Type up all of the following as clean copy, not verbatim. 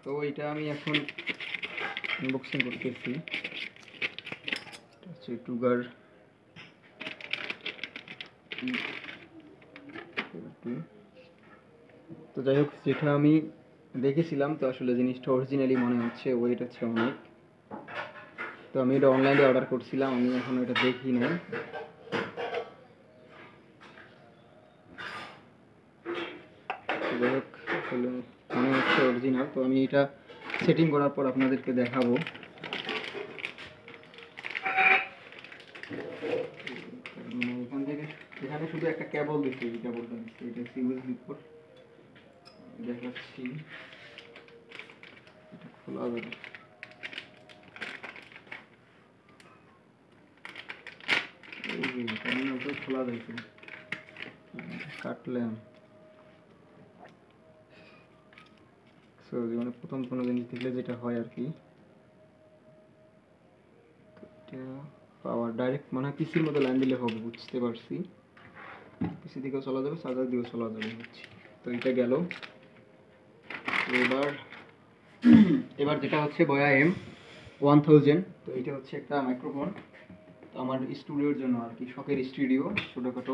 তো এটা আমি এখন আনবক্সিং করতেছি। হচ্ছে টুগার তো যাই হোক, যেটা আমি দেখেছিলাম তো আসলে জিনিসটা অরিজিনালি মনে হচ্ছে, ওয়েট হচ্ছে অনেক। তো আমি এটা অনলাইনে অর্ডার করছিলাম, আমি এখন এটা দেখি নাই। যাই হোক, আসলে মনে হচ্ছে অরিজিনাল। তো আমি এটা সেটিং করার পর আপনাদেরকে দেখাবো। এখান থেকে এখানে শুধু একটা কেবল দিচ্ছে, এই কেবলটা দিচ্ছে, এটা ইউএসবি পোর্ট দেখাচ্ছি। এটা খোলা যাবে, খোলা যাইছে, কাটলাম। সো জীবনে প্রথম কোনো জিনিস দেখলে যেটা হয় আর কি, পাওয়ার ডাইরেক্ট মনে হয় পিসির মতো লাইন দিলে হবে, বুঝতে পারছি। পিসি দিকেও চলা যাবে, চার্জার দিকেও চলা যাবে হচ্ছে। তো এটা গেল। এবার এবার যেটা হচ্ছে বয়া M1000। তো এটা হচ্ছে একটা মাইক্রোফোন। তো আমার স্টুডিওর জন্য আর কি, শখের স্টুডিও, ছোটোখাটো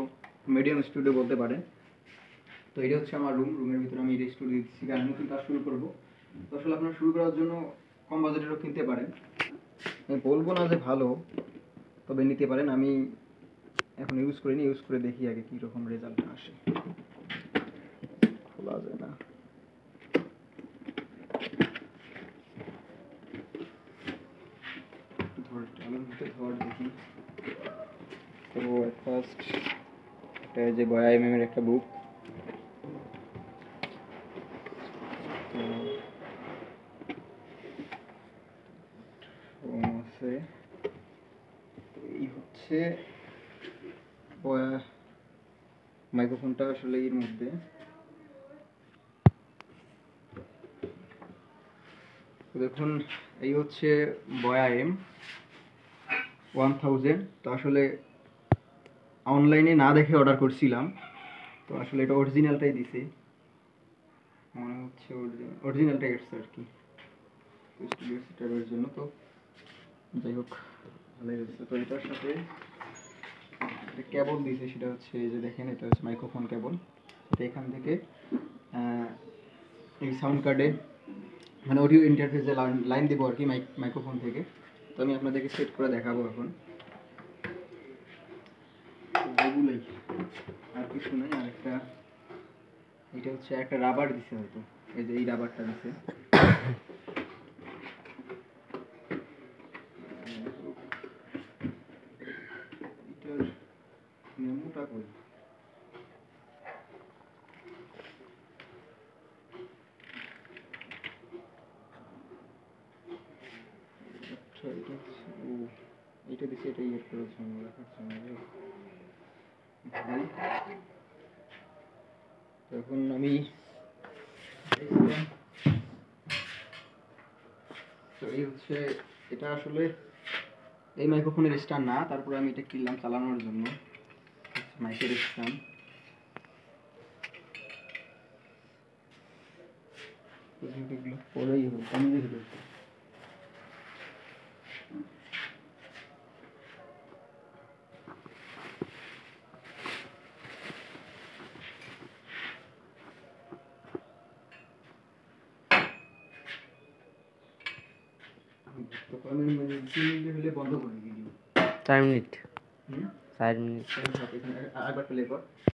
মিডিয়াম স্টুডিও বলতে পারেন। তো এটা হচ্ছে আমার রুমের ভিতরে আমি এটা স্টুডিও দিচ্ছি, আমি নতুন কাজ শুরু করবো। তো আসলে আপনারা শুরু করার জন্য কম বাজেটেরও কিনতে পারেন, আমি বলবো না যে ভালো, তবে নিতে পারেন। আমি এখন ইউজ করিনি, ইউজ করে দেখি আগে কীরকম রেজাল্ট আসে। খোলা যায় না, ধর দেখি। তো ফার্স্ট এটা যে বয়া এর একটা বুক। আছে, এই হচ্ছে মাইক্রোফোনটা আসলে এর মধ্যে। দেখুন, এই হচ্ছে বয়া M1000। তো আসলে অনলাইনে না দেখে অর্ডার করছিলাম, তো আসলে এটা অরিজিনালটাই দিছে, মনে হচ্ছে অরিজিনালটাই এসছে আর কি স্টুডিও সেটআপের জন্য। তো যাই হোক, ভালোই হয়েছে। তো এটার সাথে একটা কেবল দিয়েছে, সেটা হচ্ছে এই যে দেখেন, এটা হচ্ছে মাইক্রোফোন কেবল। এটা এখান থেকে এই সাউন্ড কার্ডে মানে অডিও ইন্টারফেসে লাইন দেবো আর কি, মাইক্রোফোন থেকে। তো আমি আপনাদেরকে সেট করে দেখাবো এখন। এগুলোই, আর কিছু নেই। আর একটা, এটা হচ্ছে একটা রাবার দিছে হয়তো, এই যে এই রাবারটা দিছে। এটার মেমোটা কই? আচ্ছা, এটা হচ্ছে ও, এইটা দিছে, এটা ইয়ে করার জন্য, রাখার জন্য। এখন আমি তো এই হচ্ছে, এটা আসলে এই মাইক্রোফোনের স্ট্যান্ড না, তারপরে আমি এটা কিনলাম চালানোর জন্য, মাইকের স্ট্যান্ড। পরেই হবে, আমি দেখি। বন্ধ করে ভিডিও 4 মিনিট 4 মিনিট আরেকবার প্লে কর।